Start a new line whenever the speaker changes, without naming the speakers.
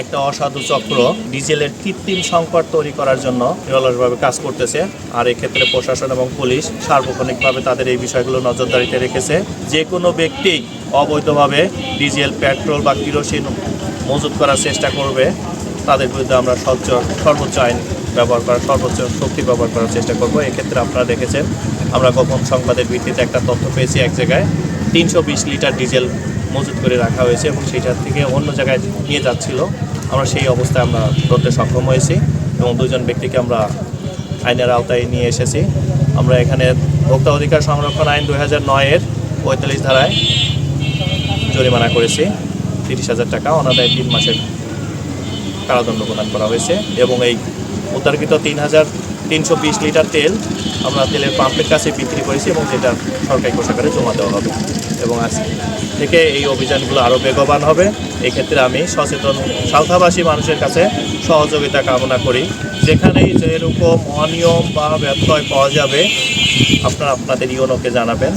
একটা অসাধু চক্র ডিজেলের কৃত্রিম সংকট তৈরি করার জন্য নিরলসভাবে কাজ করতেছে। আর এক্ষেত্রে প্রশাসন এবং পুলিশ সার্বক্ষণিকভাবে তাদের এই বিষয়গুলো নজরদারিতে রেখেছে। যে কোনো ব্যক্তি অবৈধভাবে ডিজেল, পেট্রোল বা কিরোসিন মজুত করার চেষ্টা করবে, তাদের বিরুদ্ধে আমরা সর্বোচ্চ আইন ব্যবহার করার, সর্বোচ্চ শক্তি ব্যবহার করার চেষ্টা করব। এক্ষেত্রে আপনারা দেখেছেন, আমরা গোপন সংবাদের ভিত্তিতে একটা তথ্য পেয়েছি, এক জায়গায় 320 লিটার ডিজেল মজুত করে রাখা হয়েছে এবং সেইটার থেকে অন্য জায়গায় নিয়ে যাচ্ছিল। আমরা সেই অবস্থায় আমরা ধরতে সক্ষম হয়েছি এবং দুজন ব্যক্তিকে আমরা আইনের আওতায় নিয়ে এসেছি। আমরা এখানে ভোক্তা অধিকার সংরক্ষণ আইন 2009-এর 45 ধারায় জরিমানা করেছি 30,000 টাকা, অনাদায়ে 3 মাসের কারাদণ্ড প্রদান করা হয়েছে এবং এই উদ্ধারকৃত 320 লিটার তেল আমরা তেলের পাম্পের কাছে বিক্রি করেছি এবং যেটা সরকারি কোষাগারে জমা দেওয়া হবে এবং আজ থেকে এই অভিযানগুলো আরও বেগবান হবে। এই ক্ষেত্রে আমি সচেতন সাঁওতালবাসী মানুষের কাছে সহযোগিতা কামনা করি। যেখানেই যেরকম অনিয়ম বা ব্যত্যয় পাওয়া যাবে আপনারা আপনাদের ইউনোকে জানাবেন।